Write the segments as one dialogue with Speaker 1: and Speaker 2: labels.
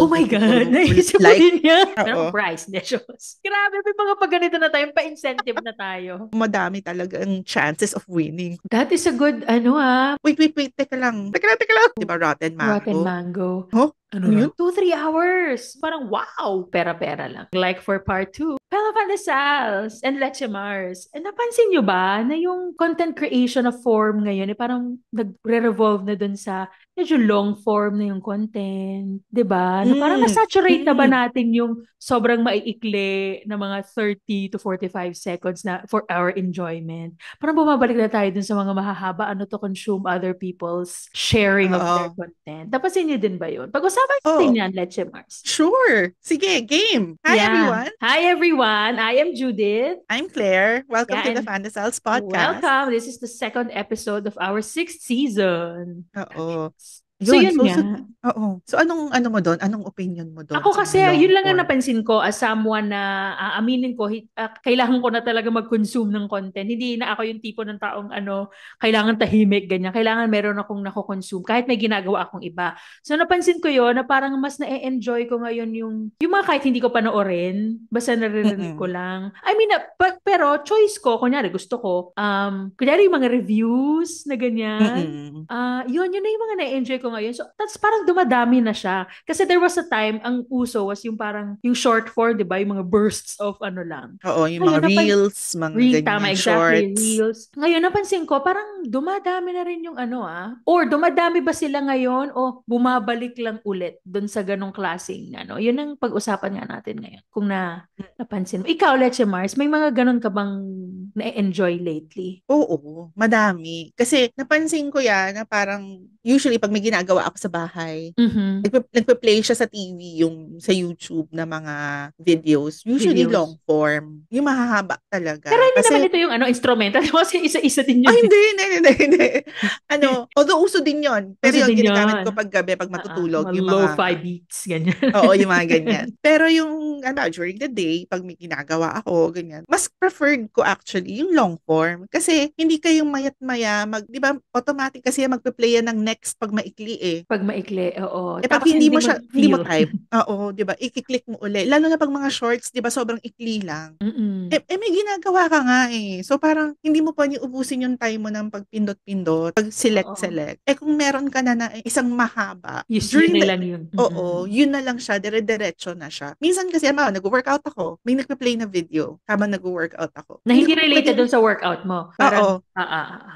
Speaker 1: Oh my God, naisip ko din yan. Merong
Speaker 2: Oo.
Speaker 1: price, Diyos. Grabe, may mga pag ganito na tayo, pa-incentive na tayo.
Speaker 2: Madami talaga ang chances of winning.
Speaker 1: That is a good,
Speaker 2: Wait, teka lang. Diba Rotten
Speaker 1: Rotten
Speaker 2: Mango?
Speaker 1: Mango.
Speaker 2: Huh?
Speaker 1: Ano
Speaker 2: Ano yun?
Speaker 1: 2-3 hours. Parang wow, pera-pera lang. Like for part 2, Bella Pandesals and Leche Mars. And napansin nyo ba na yung content creation of form ngayon, parang nagre-revolve na dun sa medyo long form na yung content. 'Di ba? Na parang na-saturate na ba natin yung sobrang maiikli na mga 30 to 45 seconds na for our enjoyment. Parang bumabalik na tayo dun sa mga mahahaba to consume other people's sharing of their content. Napansin nyo din ba yun? Pag-usapan natin yan, Leche Mars.
Speaker 2: Sure. Sige, game. Hi, everyone.
Speaker 1: Hi, everyone. I am Judith.
Speaker 2: I'm Claire. Welcome to the Pandesals podcast.
Speaker 1: Welcome. This is the second episode of our 6th season.
Speaker 2: Oo.
Speaker 1: So yun nga.
Speaker 2: Oo. So anong mo doon? Anong opinion mo doon?
Speaker 1: Ako kasi yun lang ang napansin ko as someone na aaminin ko kailangan ko na talaga mag-consume ng content. Hindi na ako yung tipo ng taong kailangan tahimik ganyan. Kailangan meron akong nako-consume kahit may ginagawa akong iba. So napansin ko yun na parang mas na-enjoy ko ngayon yung mga kahit hindi ko panoorin, basta naririnig ko lang. I mean, pero choice ko, kunyari gusto ko, kunyari yung mga reviews na ganyan. Yun na yung mga na-enjoy ko ngayon. So, that's parang dumadami na siya. Kasi there was a time, ang uso was yung parang, yung short form, di ba? Yung mga bursts of lang.
Speaker 2: Oo, yung mga reels, mga ganyan, shorts.
Speaker 1: Reels. Ngayon, napansin ko, parang dumadami na rin yung or dumadami ba sila ngayon o bumabalik lang ulit dun sa ganong klaseng, yun ang pag-usapan nga natin ngayon. Kung napansin mo. Ikaw, Leche Mars, may mga ganon ka bang na-enjoy lately?
Speaker 2: Oo, madami. Kasi napansin ko yan na parang usually pag may ginagawa ako sa bahay, nagpe-play siya sa TV, yung sa YouTube na mga videos. Usually long form. Yung mahahaba talaga.
Speaker 1: Pero hindi naman ito yung instrumental. Kasi isa-isa din yun.
Speaker 2: Hindi. Although uso din yun. Pero yung ginagamit ko pag gabi, pag matutulog.
Speaker 1: Yung mga lo-fi beats, ganyan.
Speaker 2: Oo, yung mga ganyan. Pero yung during the day, pag may ginagawa ako, ganyan, mas preferred ko actually yung long form. Kasi hindi kayong mayat-maya, di ba, automatic kasi magpe-play yan ng next pag maikli eh.
Speaker 1: Pag maikli, oo.
Speaker 2: Pag hindi mo type, oo, di ba, i-click mo uli. Lalo na pag mga shorts, di ba, sobrang ikli lang. May ginagawa ka nga eh. So parang hindi mo pa ubusin yung time mo ng pagpindot-pindot, pag-select. Kung meron ka na isang mahaba,
Speaker 1: lang yun.
Speaker 2: Oo, yun na lang siya, dire-diretso na siya. Minsan kasi, nag-workout ako, may nagpe-play na video habang nag-workout ako.
Speaker 1: Na hindi related dun sa workout mo. Parang,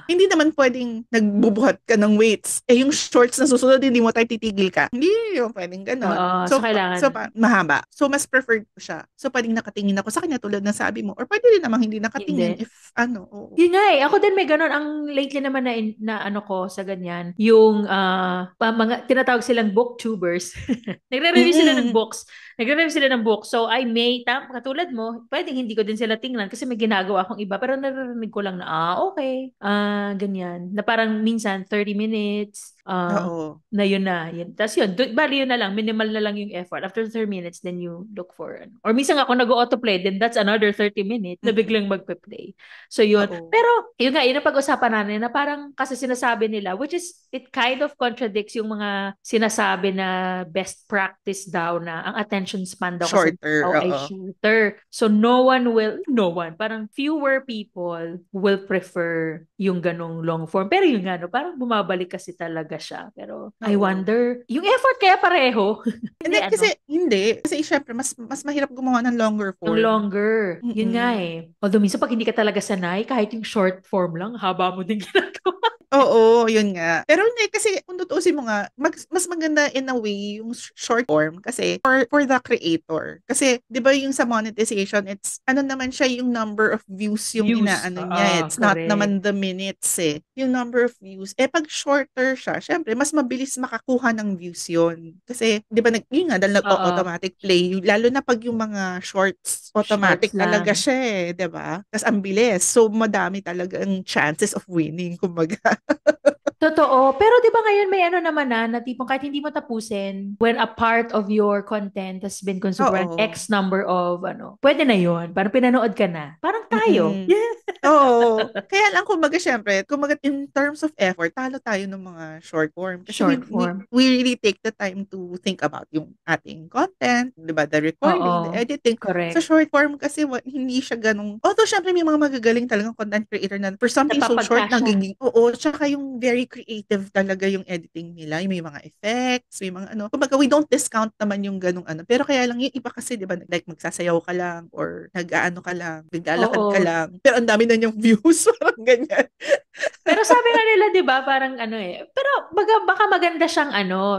Speaker 2: Hindi naman pwedeng nagbubuhat ka ng weights. Yung shorts na susunod, hindi mo tayo titigil ka. Hindi yung pwedeng gano'n.
Speaker 1: So kailangan.
Speaker 2: Mahaba. So, mas preferred ko siya. So, pwedeng nakatingin ako sa kanya tulad na sabi mo. Or pwede rin namang hindi nakatingin if oo.
Speaker 1: Yun nga eh. Ako din may gano'n. Ang lately naman na ko sa ganyan, yung mga tinatawag silang booktubers. Nagre-review sila ng books. So, I may, katulad mo, pwedeng hindi ko din sila tingnan kasi may ginagawa akong iba. Pero naririnig ko lang na, okay. Ganyan. Na parang minsan 30 minutes. Na yun na. Tapos yun, bali yun na lang. Minimal na lang yung effort. After 30 minutes, then you look for or minsan ako nag-autoplay, then that's another 30 minutes na biglang magpe-play. So yun. Pero, yun nga, yun ang pag-usapan natin na parang kasi sinasabi nila, which is, it kind of contradicts yung mga sinasabi na best practice daw na ang attention span daw
Speaker 2: shorter.
Speaker 1: Ay shorter. So parang fewer people will prefer yung ganong long form. Pero yung parang bumabalik kasi talaga siya. Pero I wonder, yung effort kaya pareho?
Speaker 2: Hindi. Kasi syempre, mas mahirap gumawa ng longer form.
Speaker 1: Yung longer. Yun nga eh. Although minsan pag hindi ka talaga sanay, kahit yung short form lang, haba mo din ginagawa.
Speaker 2: Oo, yun nga. Pero hindi, kasi kung tutusin mo nga, mas maganda in a way yung short form kasi for the creator. Kasi, di ba yung sa monetization, it's, naman siya yung number of views yung inaano niya. It's not naman the minutes eh. Yung number of views. Pag shorter siya, syempre, mas mabilis makakuha ng views yun. Kasi, di ba, yun nga, dahil nag-automatic play. Lalo na pag yung mga shorts, automatic talaga siya eh, di ba? Tapos ang bilis. So, madami talaga ang chances of winning, kumbaga.
Speaker 1: Totoo. Pero di ba ngayon may ano naman na tipong kahit hindi mo tapusin, when a part of your content has been consumed for an
Speaker 2: Oo.
Speaker 1: X number of pwede na yon. Parang pinanood ka na. Parang tayo.
Speaker 2: Mm.
Speaker 1: Yeah.
Speaker 2: Oo. Kaya lang kumbaga syempre, kumbaga in terms of effort, talo tayo ng mga short form. Kasi we,
Speaker 1: Short
Speaker 2: we,
Speaker 1: form.
Speaker 2: we really take the time to think about yung ating content, di ba? The recording, the
Speaker 1: Oo.
Speaker 2: editing. Sa
Speaker 1: Correct.
Speaker 2: short form kasi hindi siya ganun. Although syempre may mga magagaling talagang content creator na for something so short,
Speaker 1: Napapagkasya.
Speaker 2: nagiging, oo, tsaka yung very creative talaga yung editing nila. Yung may mga effects, may mga ano. Kumbaga we don't discount naman yung ganung ano. Pero kaya lang yung iba kasi, di ba, like magsasayaw ka lang or nag-aano ka lang, naglalakad ka
Speaker 1: Oo.
Speaker 2: lang. Pero ang dami na niyang views, parang ganyan.
Speaker 1: Pero sabi nga nila, 'di ba, parang pero baka maganda siyang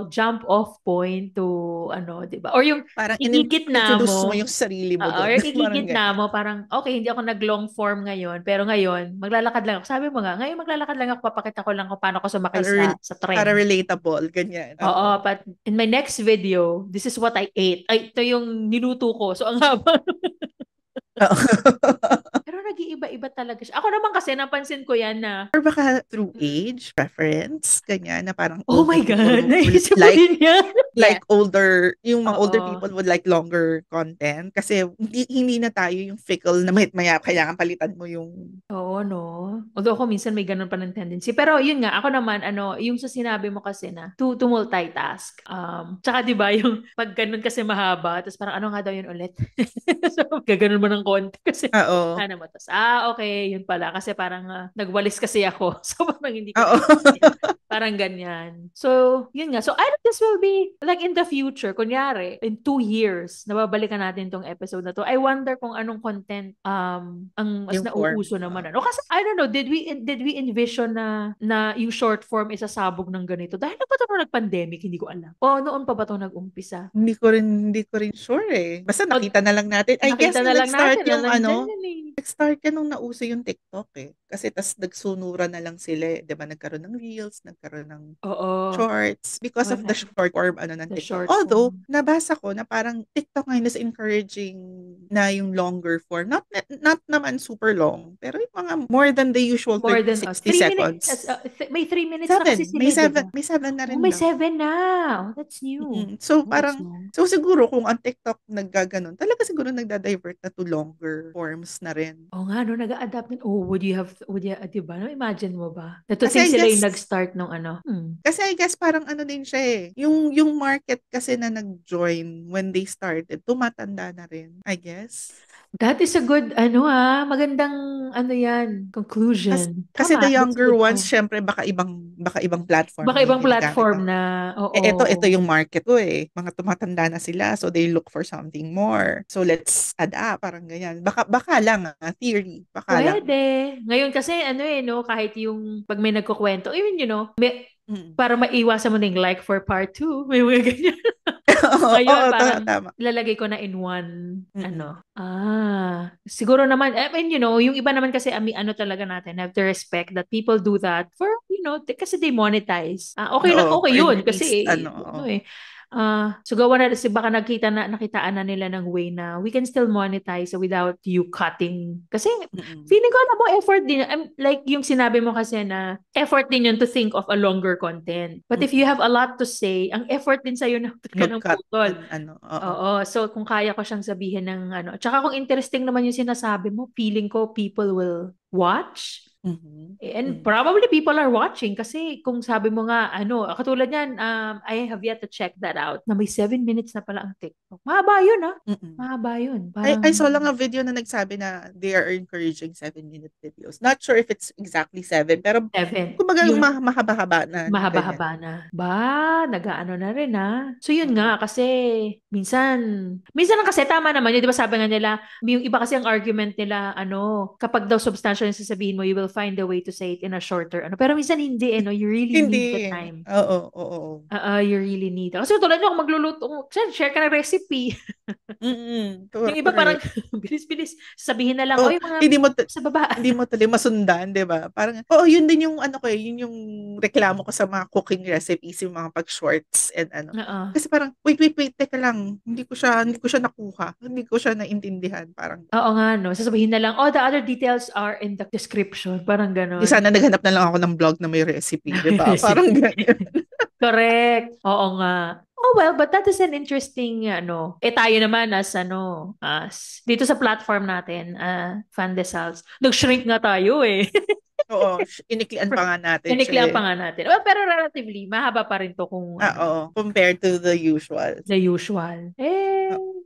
Speaker 1: jump off point to 'di ba? Or yung
Speaker 2: Parang
Speaker 1: igigitna
Speaker 2: introduce mo
Speaker 1: mo.
Speaker 2: yung sarili mo
Speaker 1: Oo,
Speaker 2: doon.
Speaker 1: or
Speaker 2: Parang
Speaker 1: igigitna
Speaker 2: ganyan.
Speaker 1: mo, parang okay, hindi ako nag-long form ngayon, pero ngayon maglalakad lang ako. Sabi mo nga, ngayon maglalakad lang ako, papakita ko lang kung paano ako sumakay
Speaker 2: Para,
Speaker 1: sa
Speaker 2: para
Speaker 1: tren.
Speaker 2: relatable, ganyan.
Speaker 1: Oo,
Speaker 2: Oo.
Speaker 1: but in my next video, this is what I ate. Ay, ito yung niluto ko. So, ang haba.
Speaker 2: Oo.
Speaker 1: Pero nag-iiba-iba talaga siya. Ako naman kasi, napansin ko yan na,
Speaker 2: Or baka through age, preference, ganyan, na parang
Speaker 1: oh
Speaker 2: older
Speaker 1: my God,
Speaker 2: people will
Speaker 1: naisip mo din yan.
Speaker 2: like
Speaker 1: Yeah.
Speaker 2: yung mga older
Speaker 1: Oo.
Speaker 2: people would like longer content kasi hindi na tayo yung fickle na maya kailangan palitan mo yung
Speaker 1: Oo, no? Although ako minsan may ganun pa ng tendency. Pero yun nga, ako naman, yung sa sinabi mo kasi na, to multitask. Tsaka di ba yung pag ganun kasi mahaba, tapos parang ano nga daw yun ulit? So, gaganon mo ng konti kasi,
Speaker 2: oo.
Speaker 1: mo. Tapos, okay, yun pala. Kasi parang nagwalis kasi ako. So, parang hindi ko
Speaker 2: Oo.
Speaker 1: na parang ganyan. So, yun nga. So, I think this will be, like in the future, kunyari, in 2 years, nababalikan natin tong episode na to. I wonder kung anong content ang mas
Speaker 2: Yung form.
Speaker 1: nauuso naman. Kasi, I don't know, did we envision na yung short form isasabog ng ganito? Dahil na ba ito nag-pandemic? Hindi ko alam. O, noon pa ba ito nag-umpisa?
Speaker 2: Hindi ko rin sure eh. Basta
Speaker 1: O,
Speaker 2: nakita na lang natin. I guess
Speaker 1: nakita na lang
Speaker 2: nag-start
Speaker 1: natin na
Speaker 2: yung
Speaker 1: nandyan yun eh.
Speaker 2: nag-start yan nung nauso yung TikTok eh. Kasi tas nagsunuran na lang sila eh. 'Di ba nagkaroon ng reels, nagkaroon ng
Speaker 1: Oo.
Speaker 2: shorts because of
Speaker 1: Wala.
Speaker 2: the short form ng
Speaker 1: The
Speaker 2: TikTok.
Speaker 1: short
Speaker 2: Although,
Speaker 1: form.
Speaker 2: nabasa ko na parang TikTok ngayon is encouraging na yung longer form. Not naman super long, pero yung mga more than the usual
Speaker 1: More
Speaker 2: 30,
Speaker 1: than
Speaker 2: 60
Speaker 1: 3 minutes.
Speaker 2: seconds.
Speaker 1: May 3 minutes na kasi
Speaker 2: 7.
Speaker 1: sila, di ba?
Speaker 2: May 7 na
Speaker 1: Oh,
Speaker 2: rin
Speaker 1: may
Speaker 2: daw.
Speaker 1: 7 na. Oh, that's new.
Speaker 2: So
Speaker 1: Oh, that's
Speaker 2: parang
Speaker 1: long.
Speaker 2: so siguro kung ang TikTok naggaganon, talaga siguro nagda-divert na to longer forms na rin.
Speaker 1: Oh nga, no, nag-a-adapt din. Oh, di ba? No, imagine mo ba? Na to
Speaker 2: Kasi
Speaker 1: think
Speaker 2: I
Speaker 1: sila yung
Speaker 2: guess
Speaker 1: nag-start nung
Speaker 2: Kasi I guess parang ano din siya eh. Yung market kasi na nag-join when they started, tumatanda na rin, I guess.
Speaker 1: That is a good, magandang, yan, conclusion.
Speaker 2: Kasi the
Speaker 1: Tama, that's a
Speaker 2: younger
Speaker 1: good
Speaker 2: ones,
Speaker 1: point.
Speaker 2: syempre baka ibang platform
Speaker 1: Baka
Speaker 2: na yung
Speaker 1: ibang
Speaker 2: ginagamit
Speaker 1: platform
Speaker 2: ng
Speaker 1: na,
Speaker 2: ito
Speaker 1: oo.
Speaker 2: yung market ko eh. Mga tumatanda na sila, so they look for something more. So let's adapt, parang ganyan. Baka lang, theory, baka lang.
Speaker 1: Pwede. Ngayon kasi, no, kahit yung pag may nagkukwento, even,
Speaker 2: Mm.
Speaker 1: para maiwasan mo na yung like for part 2, may mga ganyan.
Speaker 2: Oo,
Speaker 1: Ngayon, parang
Speaker 2: tama.
Speaker 1: ilalagay ko na in one,
Speaker 2: Mm-mm.
Speaker 1: siguro naman, I mean, yung iba naman kasi, talaga natin, have to respect that people do that for, kasi they monetize. Okay na,
Speaker 2: Oo,
Speaker 1: okay
Speaker 2: for at
Speaker 1: yun, kasi,
Speaker 2: least, oo.
Speaker 1: so gawa na, baka nakitaan na nila ng way na we can still monetize without you cutting. Kasi,
Speaker 2: Mm-mm.
Speaker 1: feeling ko, alam mo, effort din, like yung sinabi mo kasi na, effort din yun to think of a longer content. But if you
Speaker 2: Mm-mm.
Speaker 1: have a lot to say, ang effort din sa'yo na ka ng
Speaker 2: Mag-cut
Speaker 1: putol.
Speaker 2: ng oo.
Speaker 1: Oo. So, kung kaya ko siyang sabihin ng Tsaka kung interesting naman yung sinasabi mo, feeling ko people will watch.
Speaker 2: Mhm.
Speaker 1: And
Speaker 2: Mm.
Speaker 1: probably people are watching kasi kung sabi mo nga, katulad yan, I have yet to check that out, na may 7 minutes na pala ang TikTok. Mahaba yun,
Speaker 2: Mm.
Speaker 1: Mahaba yun.
Speaker 2: I
Speaker 1: Parang
Speaker 2: saw lang a video na nagsabi na they are encouraging 7-minute videos. Not sure if it's exactly 7, pero
Speaker 1: 7.
Speaker 2: kumbaga
Speaker 1: Yun,
Speaker 2: mahaba-haba na ganyan.
Speaker 1: mahaba-haba na. Nag-aano na rin So yun
Speaker 2: Mm.
Speaker 1: nga, kasi minsan lang kasi tama naman yun, di ba sabi nga nila, yung iba kasi ang argument nila, kapag daw substantial yung sasabihin mo, you will find a way to say it in a shorter, pero minsan hindi, no? You really need the
Speaker 2: Hindi.
Speaker 1: time.
Speaker 2: Oo.
Speaker 1: You really need. Kasi tulad nyo, kung magluluto, share ka ng recipe. Yung iba parang
Speaker 2: Correct.
Speaker 1: bilis-bilis, sabihin na lang,
Speaker 2: Oh,
Speaker 1: oy, mga
Speaker 2: hindi mo
Speaker 1: sa baba.
Speaker 2: hindi mo tuloy masundan, 'di ba? Parang yun din yung yun yung reklamo ko sa mga cooking recipes, yung mga pag-shorts and
Speaker 1: Oo.
Speaker 2: Kasi parang wait, teka lang. Hindi ko siya nakuha. Hindi ko siya naintindihan, parang
Speaker 1: Oo nga, no? Sasabihin na lang, the other details are in the description. parang ganon.
Speaker 2: Sana naghanap na lang ako ng blog na may recipe, di ba? Parang ganyan.
Speaker 1: Correct. Oo nga. Oh well, but that is an interesting tayo naman as dito sa platform natin, Fandesals. Nag-shrink nga tayo eh.
Speaker 2: Oo, iniklian pa nga natin siya
Speaker 1: Iniklian pa nga natin. Well, pero relatively, mahaba pa rin to kung
Speaker 2: oo, compared to the usual.
Speaker 1: The usual.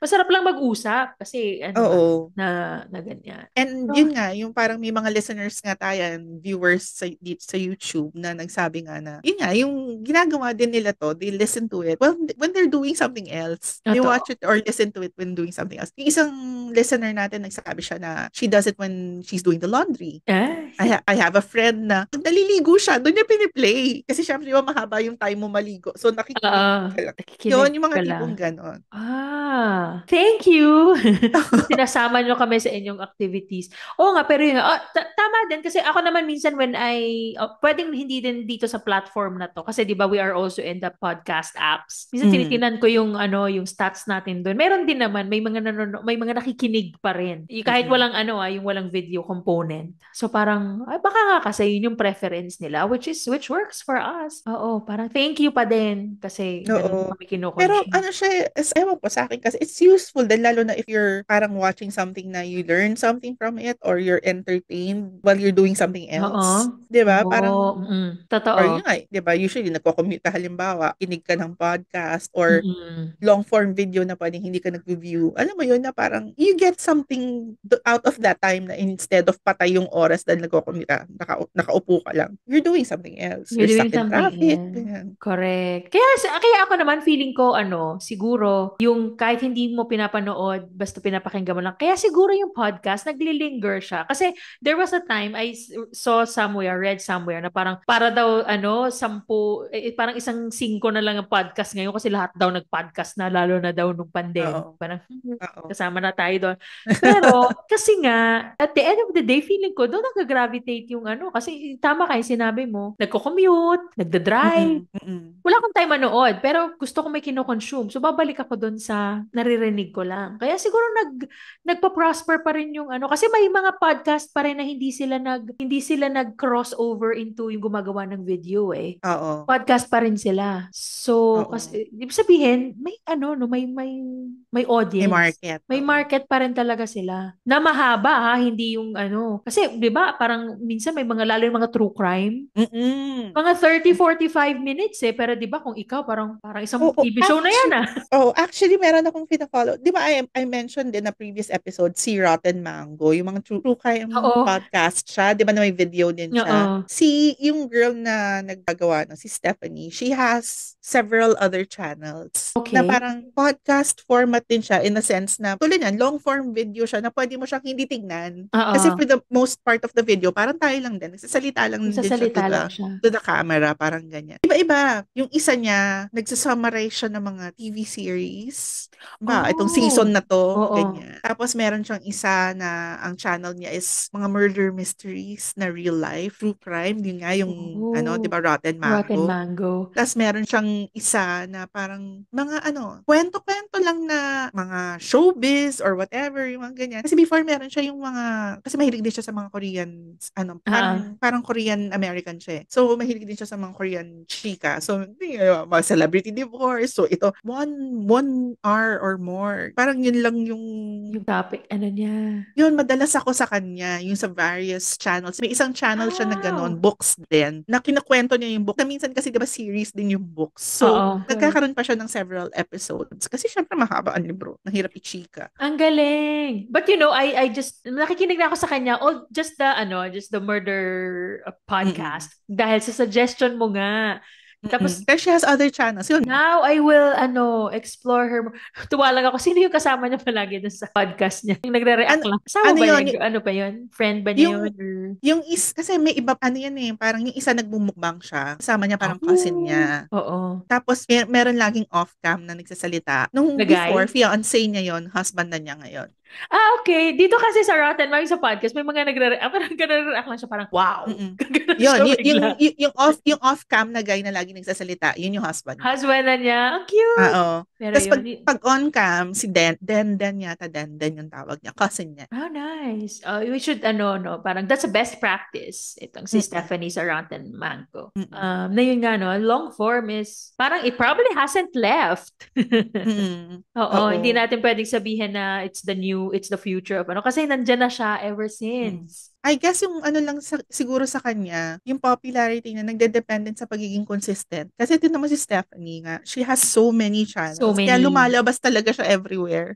Speaker 1: Masarap lang mag-usap kasi
Speaker 2: Oo.
Speaker 1: na ganyan.
Speaker 2: And yun nga, yung parang may mga listeners nga tayo, viewers dito sa YouTube na nagsabi nga na, yun nga, yung ginagawa din nila to, they listen to it. Well, when they're doing something else, they watch it or listen to it when doing something else. Yung isang listener natin, nagsabi siya na she does it when she's doing the laundry. I have a friend na naliligo siya, doon niya piniplay. Kasi syempre, di ba, mahaba yung time mo maligo. So, nakikinig ka lang. Yun, yung mga tipong ganon.
Speaker 1: Thank you! Sinasama nyo kami sa inyong activities. Oo nga, pero yun tama din. Kasi ako naman minsan when pwedeng hindi din dito sa platform na to. Kasi di ba we are also in the podcast apps. Minsan tinitinan ko yung stats natin doon. Meron din naman, may mga nakikinig pa rin. Kahit walang yung walang video component. So parang, baka nga kasi yun yung preference nila, which works for us. Oo, parang thank you pa din. Kasi ganun kami kinukonsume.
Speaker 2: Pero siya, ewan ko sa akin kasi it's useful din lalo na if you're parang watching something na you learn something from it or you're entertained while you're doing something else. Diba? Parang,
Speaker 1: totoo.
Speaker 2: or yun nga, diba? Usually, nagko-commute ka halimbawa, kinig ka ng podcast or long form video na pwedeng hindi ka nag-review. Alam mo yun na parang you get something out of that time na instead of patay yung oras dahil nagko-commute ka, nakaupo ka lang. You're doing something else. You're stuck in traffic.
Speaker 1: Correct. Kaya ako naman feeling ko siguro yung kahit hindi mo pinapanood basta pinapakinggan mo lang. Kaya siguro yung podcast naglilinger siya. Kasi there was a time I read somewhere na parang para daw 10 parang 1-5 na lang ang podcast ngayon kasi lahat daw nag-podcast na lalo na daw nung pandemic. Parang kasama na tayo doon. Pero kasi nga at the end of the day feeling ko doon nag-gravitate yung kasi tama kayo sinabi mo. Nagko-commute, nagda-drive. Wala akong time manood pero gusto ko may kino-consume. So babalik ako doon sa naririnig ko lang. Kaya siguro nagpa-prosper pa rin yung kasi may mga podcast pa rin na hindi sila nag-crossover into yung gumagawa ng video eh.
Speaker 2: Oo.
Speaker 1: Podcast pa rin sila. So kasi ibig sabihin may may audience.
Speaker 2: May market.
Speaker 1: May market pa rin talaga sila. Na mahaba hindi yung kasi 'di ba parang minsan may lalo yung mga true crime. Mga 30-45 minutes eh pero 'di ba kung ikaw parang isang TV show na yan
Speaker 2: actually meron akong pina-follow. 'Di ba I mentioned in a previous episode si Rotten Mango, yung mga true crime podcast siya, 'di ba na may video din siya. Yung girl na naggagawa si Stephanie, she has several other channels na parang podcast format din siya in a sense na tulad yan, long form video siya na pwede mo siyang hindi tignan. Kasi for the most part of the video, parang tayo lang din. Nagsasalita lang din siya to the camera, parang ganyan. Iba-iba. Yung isa niya, nagsasummarize siya ng mga TV series. Itong season na to, ganyan. Tapos meron siyang isa na ang channel niya is mga murder mysteries na real life, true crime. Yun nga yung, di ba, Rotten Mango. Tapos meron siyang isa na parang mga kwento-kwento lang na mga showbiz or whatever, yung mga ganyan. Kasi before meron siya yung mga, kasi mahilig din siya sa mga Korean, parang Korean-American siya. So, mahilig din siya sa mga Korean chika. So, mga celebrity divorce. So, ito, one hour or more. Parang yun lang yung
Speaker 1: topic, niya.
Speaker 2: Yun, madalas ako sa kanya, yung sa various channels. May isang channel siya na gano'n, books din, na kinakwento niya yung book. Na minsan kasi, diba, series din yung books. So, nagkakaroon pa siya ng several episodes. Kasi syempre mahaba ang libro. Nahirap i-chika.
Speaker 1: Ang galing. But I just, nakikinig na ako sa kanya, just the murder podcast. Dahil sa suggestion mo nga. Tapos,
Speaker 2: she has other channels. Yun.
Speaker 1: Now, I will, explore her. Tuwa lang ako. Sino yung kasama niya palagi dun sa podcast niya? Yung nagre-react lang. Kasama ba yun? Ano pa yun? Friend ba niya yun?
Speaker 2: Kasi may iba, parang yung isa nagmumukbang siya. Kasama niya parang cousin niya.
Speaker 1: Oo.
Speaker 2: Tapos, meron laging off-cam na nagsasalita. Nung before, fiancé niya yon, husband na niya ngayon.
Speaker 1: Okay. Dito kasi sa Rotten, may sa podcast, may mga nagre-react lang siya parang, wow.
Speaker 2: Mm.
Speaker 1: Ganun
Speaker 2: Yun,
Speaker 1: siya bigla.
Speaker 2: yung off-cam na guy na lagi nagsasalita, yun yung husband niya.
Speaker 1: Husband na niya, ang cute.
Speaker 2: Oo.
Speaker 1: Pero
Speaker 2: Tapos
Speaker 1: yun,
Speaker 2: pag on-cam, si Den yata, Den yung tawag niya, cousin niya.
Speaker 1: oh, nice. We should, no, parang that's a best practice. Itong si
Speaker 2: Mm-mm.
Speaker 1: Stephanie sa Rotten Mango.
Speaker 2: Mm-mm.
Speaker 1: Na yun nga, no, long form is, parang it probably hasn't left.
Speaker 2: Mm-mm.
Speaker 1: Oo, hindi
Speaker 2: Oo.
Speaker 1: natin pwedeng sabihin na it's the future of ano. Kasi nandyan na siya ever
Speaker 2: Mm.
Speaker 1: since.
Speaker 2: I guess yung ano lang siguro sa kanya, yung popularity niya nagde-dependent sa pagiging consistent. Kasi ito naman si Stephanie nga, she has so many
Speaker 1: So
Speaker 2: channels. Kaya
Speaker 1: many.
Speaker 2: lumalabas talaga siya everywhere.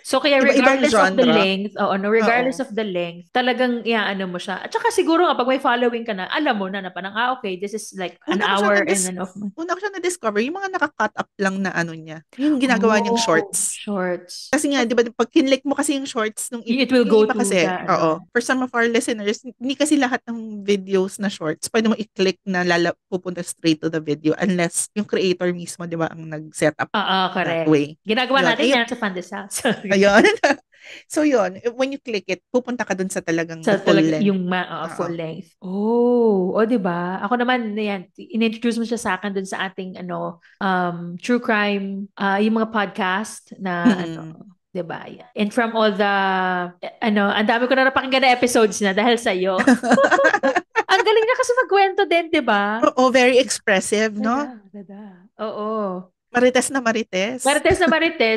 Speaker 1: So kaya
Speaker 2: Iba-ibang
Speaker 1: regardless of the
Speaker 2: genre.
Speaker 1: length, oo, no, regardless
Speaker 2: Oo.
Speaker 1: of the length, talagang iaano mo siya. At saka siguro nga pag may following ka na, alam mo na parang, okay, this is like an
Speaker 2: Una ko siya
Speaker 1: hour and an off.
Speaker 2: na-discover, yung mga naka-cut up lang na ano niya. Yung ginagawa niyang
Speaker 1: Oh,
Speaker 2: shorts.
Speaker 1: shorts.
Speaker 2: Kasi nga, di ba, pag kinlik mo kasi yung shorts,
Speaker 1: It will
Speaker 2: yung
Speaker 1: go
Speaker 2: iba
Speaker 1: to
Speaker 2: kasi,
Speaker 1: the,
Speaker 2: oo,
Speaker 1: ano.
Speaker 2: for some of our listeners, hindi kasi lahat ng videos na shorts, pwede mo i-click na pupunta straight to the video unless yung creator mismo, di ba, ang nag-set up
Speaker 1: Oo,
Speaker 2: that
Speaker 1: correct.
Speaker 2: way.
Speaker 1: Ginagawa
Speaker 2: Yun.
Speaker 1: natin yan sa Pandesal.
Speaker 2: Ayun. So, yun. When you click it, pupunta ka dun sa talagang the
Speaker 1: Sa
Speaker 2: full
Speaker 1: talaga
Speaker 2: length.
Speaker 1: yung
Speaker 2: Oo.
Speaker 1: full length. Oh, o 'di ba? Ako naman yan, inintroduce mo siya sa akin dun sa ating true crime yung mga podcast na
Speaker 2: Mm-mm.
Speaker 1: 'di ba? Yeah. And from all the ang dami ko na napakinggan na episodes na dahil sa iyo. Ang galing niya kasi magkwento din, 'di ba?
Speaker 2: Oo, very expressive, no?
Speaker 1: Dada, dada. Oo.
Speaker 2: Marites na marites.
Speaker 1: Marites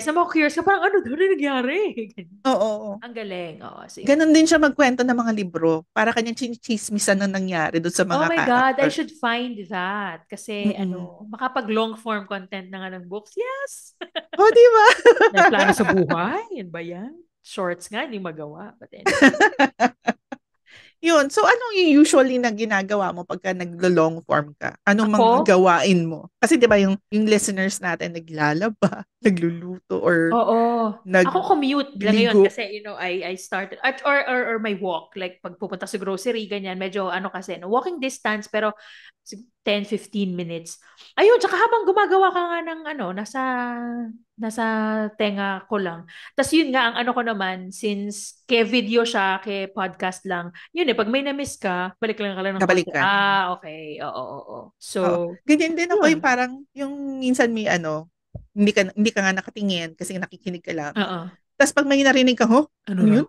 Speaker 1: na curious ka, parang ano nangyari?
Speaker 2: Oo.
Speaker 1: Ang galing. Oo, so yun.
Speaker 2: Ganon din siya magkwento ng mga libro. Para kanyang chinichismisan na nangyari doon sa
Speaker 1: Oh
Speaker 2: mga
Speaker 1: my God, I
Speaker 2: character.
Speaker 1: should find that. Kasi
Speaker 2: Mm-mm.
Speaker 1: makapag long form content na nga ng books. Yes!
Speaker 2: Oh, di ba?
Speaker 1: May plano sa buhay. Yan ba yan? Shorts nga, hindi magawa. But anyway.
Speaker 2: Yun. So, anong yung usually na ginagawa mo pagka naglo-long form ka? Anong mga
Speaker 1: Ako?
Speaker 2: gawain mo? Kasi di ba yung listeners natin naglalaba, nagluluto, or
Speaker 1: Oo. Ako commute lang ngayon
Speaker 2: nagligo.
Speaker 1: kasi I started or my walk like pag pupunta sa grocery ganyan medyo kasi no, walking distance pero 10-15 minutes. Ayun, tsaka habang gumagawa ka nga ng nasa tenga ko lang. Tapos yun nga ang ano ko naman since ke video siya, ke podcast lang. Yun pag may na-miss ka, balik lang ka lang ng konti.
Speaker 2: Kabalikan.
Speaker 1: Okay. Oo.
Speaker 2: Oo.
Speaker 1: So,
Speaker 2: Ganyan din ako yung
Speaker 1: yun.
Speaker 2: parang, yung minsan may hindi ka nga nakatingin kasi nakikinig ka lang.
Speaker 1: Oo.
Speaker 2: Tapos pag may narinig ka,
Speaker 1: Ano
Speaker 2: ano
Speaker 1: raw?
Speaker 2: yun?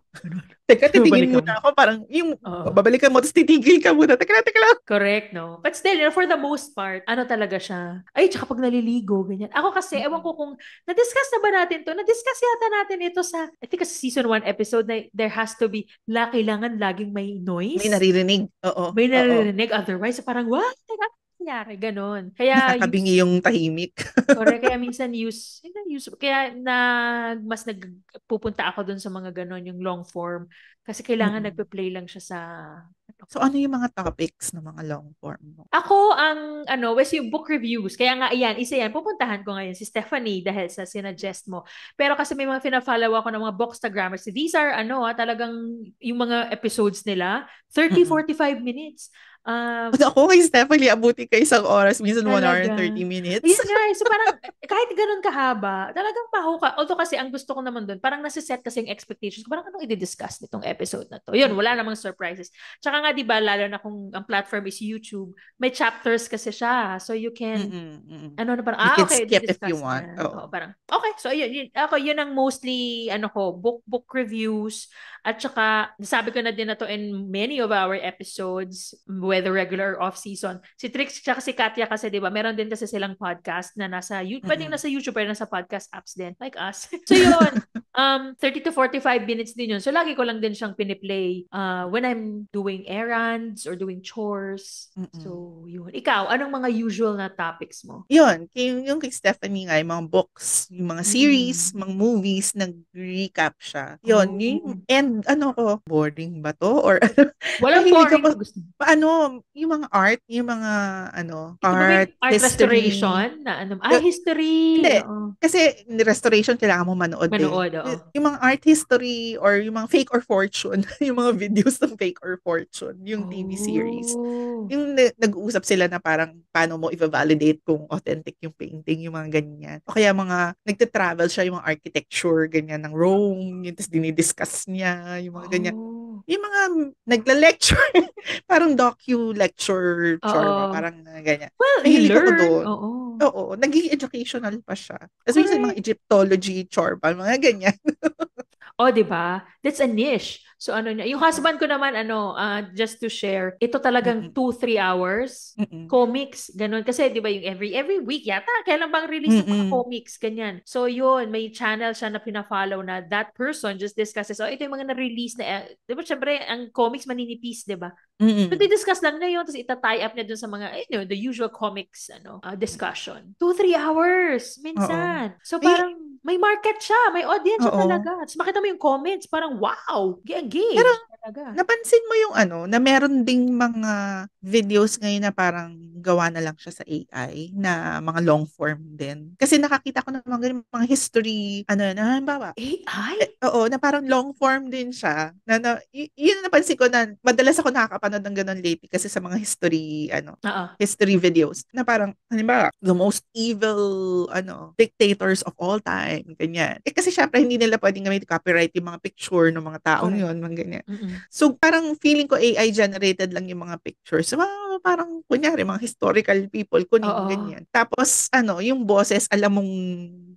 Speaker 2: Teka, titingin
Speaker 1: Balikan mo.
Speaker 2: muna ako. Parang yung
Speaker 1: Oo.
Speaker 2: babalikan mo, tapos titigil ka muna. Teka lang.
Speaker 1: Correct, no? But still, for the most part, ano talaga siya? Ay, tsaka pag naliligo, ganyan. Ako kasi, ewan ko kung, na-discuss na ba natin to? Na-discuss yata natin ito sa, I think sa season 1 episode na there has to be, kailangan laging may
Speaker 2: May
Speaker 1: noise.
Speaker 2: naririnig. Oo.
Speaker 1: May
Speaker 2: Oo.
Speaker 1: naririnig. Otherwise, parang, what? Teka, ano nangyari? Ganon. Kaya,
Speaker 2: Nakakabingi yung tahimik.
Speaker 1: correct. Kaya minsan kaya mas nagpupunta ako dun sa mga ganon, yung long form. Kasi kailangan
Speaker 2: Mm-mm.
Speaker 1: nagpe-play lang siya sa
Speaker 2: So, ano yung mga topics ng mga long form mo?
Speaker 1: Ako was yung book reviews. Kaya nga, isa yan. Pupuntahan ko ngayon si Stephanie dahil sa sinuggest mo. Pero kasi may mga fina-follow ako ng mga Bookstagrammers. These are, talagang yung mga episodes nila, 30,
Speaker 2: Mm-mm.
Speaker 1: 45 minutes.
Speaker 2: Ako kay Stephanie, abuti ka isang oras, minsan 1 hour and
Speaker 1: Talaga.
Speaker 2: 30 minutes.
Speaker 1: Yun nga, so parang kahit ganun kahaba, talagang mahuka. Although kasi ang gusto ko naman doon, parang nasa-set kasi yung expectations ko. Parang anong i-discuss nitong episode na to? Yun, wala namang surprises. Tsaka nga, di ba, lalo na kung ang platform is YouTube, may chapters kasi siya. So you can,
Speaker 2: Mm-mm.
Speaker 1: parang,
Speaker 2: You can
Speaker 1: okay,
Speaker 2: skip if you
Speaker 1: di-discuss
Speaker 2: want.
Speaker 1: niya.
Speaker 2: Oo.
Speaker 1: Oo, parang, okay, so yun ang mostly, book reviews. At saka, nasabi ko na din na to in many of our episodes, whether regular or off-season. Si Trix at si Katya kasi, di ba, meron din kasi silang podcast na pwedeng nasa YouTube pero nasa podcast apps din, like us. So yun, 30 to 45 minutes din yun. So lagi ko lang din siyang piniplay when I'm doing errands or doing chores.
Speaker 2: Mm-mm.
Speaker 1: So yun. Ikaw, anong mga usual na topics mo?
Speaker 2: Yun, yung kay Stephanie nga, yung mga books, yung mga series, mga movies, nag-recap siya. Yun, and boring ba to? Or
Speaker 1: Walang
Speaker 2: mahilig
Speaker 1: boring.
Speaker 2: ako, yung mga art, yung mga,
Speaker 1: Ito ba may
Speaker 2: art,
Speaker 1: art
Speaker 2: history.
Speaker 1: restoration na history.
Speaker 2: Hindi,
Speaker 1: Oo.
Speaker 2: kasi restoration, kailangan mo manood
Speaker 1: Manood, oo.
Speaker 2: Yung mga art history or yung mga fake or fortune, yung mga videos ng fake or fortune, yung TV series. Yung nag-uusap sila na parang paano mo i-validate kung authentic yung painting, yung mga ganyan. O kaya mga nagta-travel siya yung mga architecture, ganyan, ng Rome, yung tapos dinidiscuss niya, yung mga ganyan.
Speaker 1: Oh.
Speaker 2: Yung mga nagla-lecture, parang docu-lecture, chorba,
Speaker 1: Oo.
Speaker 2: parang ganyan.
Speaker 1: Well, you
Speaker 2: Nahilig ako
Speaker 1: learn.
Speaker 2: doon.
Speaker 1: Oo.
Speaker 2: Oo, naging educational pa siya. Tapos minsan mga
Speaker 1: Correct.
Speaker 2: Egyptology, chorba, mga ganyan.
Speaker 1: Oh, 'di ba? That's a niche. So ano niya, yung
Speaker 2: Oo.
Speaker 1: husband ko naman just to share, ito talagang
Speaker 2: Mm-mm.
Speaker 1: 2-3 hours
Speaker 2: Mm-mm.
Speaker 1: comics, ganun. Kasi 'di ba yung every week yata, kailan bang release yung mga
Speaker 2: Mm-mm.
Speaker 1: comics, ganyan. So yun, may channel siya na pina-follow na that person just discusses, oh, ito yung mga na-release na, 'di ba syempre, ang comics maninipis, 'di ba? So,
Speaker 2: Mm-mm.
Speaker 1: di-discuss lang na yun, tapos ita-tie up niya dun sa mga, the usual comics, discussion. 2-3 hours,
Speaker 2: Oo.
Speaker 1: minsan. So,
Speaker 2: May,
Speaker 1: parang, may market siya, may audience siya
Speaker 2: oo.
Speaker 1: talaga. Tapos makita mo yung comments, parang, wow,
Speaker 2: Pero
Speaker 1: engage talaga.
Speaker 2: napansin mo yung na meron ding mga videos ngayon na parang gawa na lang siya sa AI na mga long form din. Kasi nakakita ko ng mga ganun, mga history, na halimbawa,
Speaker 1: AI?
Speaker 2: oo, na parang long form din siya. Yun ang napansin ko na madalas ako nakakapanood ng ganun lately kasi sa mga history,
Speaker 1: Oo.
Speaker 2: history videos na parang, halimbawa, the most evil, dictators of all time, ganyan. Kasi syempre, hindi nila pwedeng gamit copyright yung mga picture ng mga taong
Speaker 1: Correct.
Speaker 2: yun, mga ganyan.
Speaker 1: Mm-mm.
Speaker 2: So, parang feeling ko AI generated lang yung mga pictures. So, parang, kunyari, mga historical people, kuning,
Speaker 1: Oo.
Speaker 2: ganyan. Tapos, yung boses, alam mong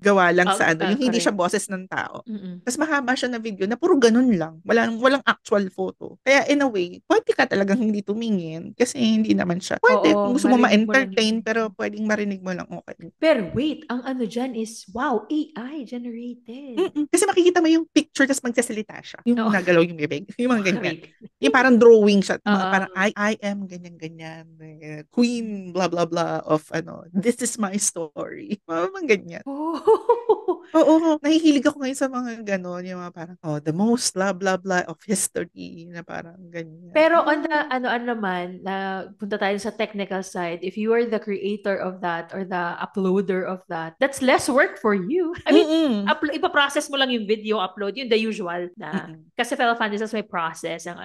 Speaker 2: gawa lang sa yung hindi siya
Speaker 1: Correct.
Speaker 2: boses ng tao.
Speaker 1: Mm-mm.
Speaker 2: Tapos mahaba siya na video na puro ganun lang. Walang actual photo. Kaya in a way, pwede ka talagang hindi tumingin kasi hindi naman siya. Pwede kung
Speaker 1: Oo,
Speaker 2: gusto mo
Speaker 1: marinig mo lang
Speaker 2: ma-entertain
Speaker 1: yung...
Speaker 2: pero pwedeng marinig mo lang okay.
Speaker 1: Pero wait, ang ano dyan is, wow, AI generated.
Speaker 2: Kasi makikita mo yung picture tapos magsasalita siya. Yung
Speaker 1: Oo.
Speaker 2: gumagalaw yung bibig. Yung mga ganyan.
Speaker 1: Correct.
Speaker 2: Yung parang drawing siya. Mga
Speaker 1: Oo.
Speaker 2: parang I am ganyan-ganyan. Queen blah blah blah of this is my story. Mga ganyan.
Speaker 1: Oh.
Speaker 2: Oo, nahihilig ako ngayon sa mga gano'n, yung mga parang, the most blah blah blah of history na parang ganyan.
Speaker 1: Pero on the ano naman, na punta tayo sa technical side, if you are the creator of that or the uploader of that, that's less work for you. I mean,
Speaker 2: Mm-mm.
Speaker 1: ipaprocess mo lang yung video upload, yung the usual na.
Speaker 2: Mm-mm.
Speaker 1: Kasi Fellow Fantasy may process ang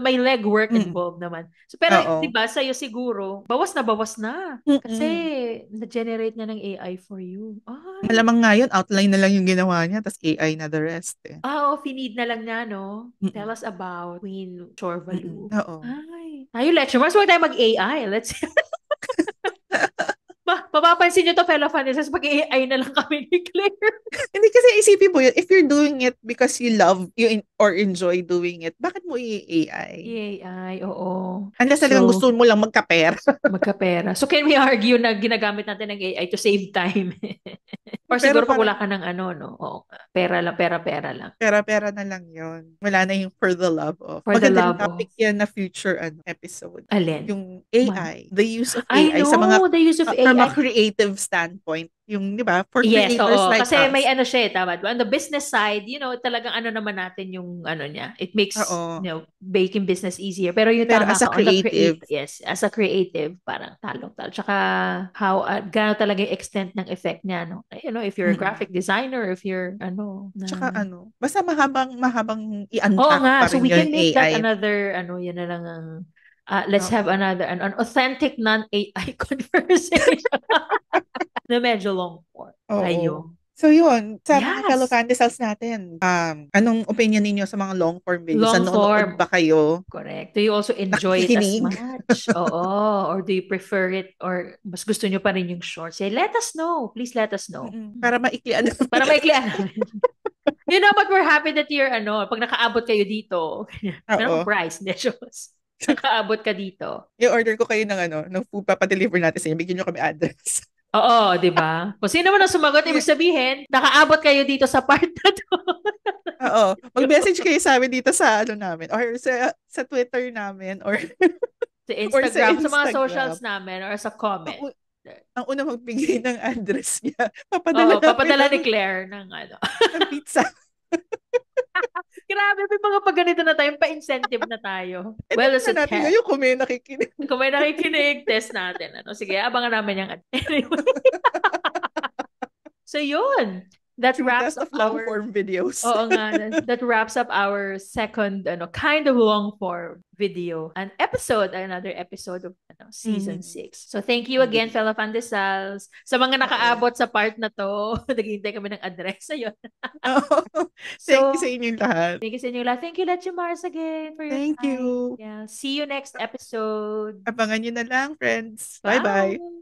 Speaker 1: may leg work
Speaker 2: Mm-mm.
Speaker 1: involved naman. So, pero, di
Speaker 2: Oo.
Speaker 1: ba, sa'yo siguro, bawas na bawas na. Kasi,
Speaker 2: Mm-mm.
Speaker 1: na-generate na ng AI for you. Ay.
Speaker 2: Malamang nga yun, outline na lang yung ginawa niya, tapos AI na the rest eh.
Speaker 1: Finid na lang niya, no? Tell
Speaker 2: Mm-mm.
Speaker 1: us about Queen
Speaker 2: Mm-mm.
Speaker 1: Chorvalu.
Speaker 2: Oo.
Speaker 1: Ay. Tayo, Lecture Mars, huwag tayo mag-AI. Let's mapapansin nyo to, fellow fantasy, pag AI na lang kami ni Claire.
Speaker 2: Hindi kasi isipin mo yun, if you're doing it because you love or enjoy doing it, bakit mo i-AI?
Speaker 1: AI, oo.
Speaker 2: Unless talagang
Speaker 1: So,
Speaker 2: gusto mo lang magka-pera.
Speaker 1: magkapera. So, can we argue na ginagamit natin ng AI to save time? Or
Speaker 2: Pero
Speaker 1: siguro pag
Speaker 2: parang
Speaker 1: wala ka ng Oo, pera lang, pera lang.
Speaker 2: pera-pera na lang yun. Wala na yung for the love of.
Speaker 1: For the
Speaker 2: Maganda rin
Speaker 1: love
Speaker 2: topic
Speaker 1: of,
Speaker 2: yan na future episode.
Speaker 1: alin?
Speaker 2: Yung
Speaker 1: Man.
Speaker 2: AI, the use of
Speaker 1: I
Speaker 2: AI sa mga
Speaker 1: know, the use of
Speaker 2: from a
Speaker 1: AI.
Speaker 2: creative standpoint. Yung, di ba, for
Speaker 1: Yes,
Speaker 2: creators
Speaker 1: oo.
Speaker 2: like
Speaker 1: Kasi may
Speaker 2: us.
Speaker 1: siya, tama. On the business side, talagang naman natin yung niya. It makes,
Speaker 2: Oo.
Speaker 1: making business easier. Pero yung
Speaker 2: Pero
Speaker 1: tama
Speaker 2: as a
Speaker 1: ka, on the
Speaker 2: creative,
Speaker 1: yes, as a creative, parang talong-talo. Tsaka, gaano talaga yung extent ng effect niya, no? If you're a
Speaker 2: mm-mm.
Speaker 1: graphic designer, if you're,
Speaker 2: Tsaka
Speaker 1: na...
Speaker 2: basta mahabang
Speaker 1: Oo
Speaker 2: i-unpack
Speaker 1: nga,
Speaker 2: pa
Speaker 1: so
Speaker 2: rin
Speaker 1: we
Speaker 2: yung
Speaker 1: can make that
Speaker 2: AI.
Speaker 1: another, yan na lang ang, let's have
Speaker 2: Oo.
Speaker 1: another, an authentic non-AI conversation na medyo long form.
Speaker 2: Oo.
Speaker 1: Tayo.
Speaker 2: So yun, sa mga fellow
Speaker 1: Yes.
Speaker 2: Fandesals natin, anong opinion ninyo sa mga long form videos?
Speaker 1: Long
Speaker 2: Nanonood
Speaker 1: form.
Speaker 2: ba kayo?
Speaker 1: Correct. Do you also enjoy it as
Speaker 2: Nakikinig?
Speaker 1: much? Oo. Or do you prefer it? Or mas gusto nyo pa rin yung short? Say, let us know. Please let us know.
Speaker 2: Para maiklian.
Speaker 1: Para maiklian namin. But we're happy that you're, pag nakaabot kayo dito, meron
Speaker 2: Oo.
Speaker 1: kong prize. Hindi, shows. Nakaabot ka dito.
Speaker 2: I-order ko kayo ng food, papadeliver natin sa inyo. Bigyan nyo kami address.
Speaker 1: Oo, di ba? Kung sino man ang sumagot, ibig sabihin, nakaabot kayo dito sa part na to.
Speaker 2: Oo. Mag-message kayo sa amin dito sa namin or sa Twitter namin or
Speaker 1: Sa
Speaker 2: or sa
Speaker 1: Instagram, sa mga
Speaker 2: Instagram.
Speaker 1: socials namin or sa comment.
Speaker 2: Ang una magbigay ng address niya.
Speaker 1: Papadala ni Claire ng
Speaker 2: ng pizza.
Speaker 1: Grabe, may mga pag ganito na tayo, pa-incentive na tayo. Well, as a
Speaker 2: natin
Speaker 1: test.
Speaker 2: ngayon kung may nakikinig.
Speaker 1: Kung may nakikinig, test natin. Sige, abangan namin yung... Anyway. So, yun. that
Speaker 2: True
Speaker 1: wraps
Speaker 2: test
Speaker 1: up
Speaker 2: of long
Speaker 1: our
Speaker 2: form videos.
Speaker 1: Oo nga, that wraps up our second kind of long form video and another episode of season 6. So thank you again,
Speaker 2: Indeed.
Speaker 1: fellow Pandesals. Sa mga
Speaker 2: Oo.
Speaker 1: nakaabot sa part na to, naghihintay kami ng address. Ayun.
Speaker 2: Thank you sa
Speaker 1: So,
Speaker 2: inyong lahat.
Speaker 1: thank you sa inyo lahat. Thank you, Leche Mars, again for your
Speaker 2: Thank
Speaker 1: time.
Speaker 2: you.
Speaker 1: Yeah. See you next episode.
Speaker 2: Abangan nyo na lang, friends. Bye-bye.
Speaker 1: Bye!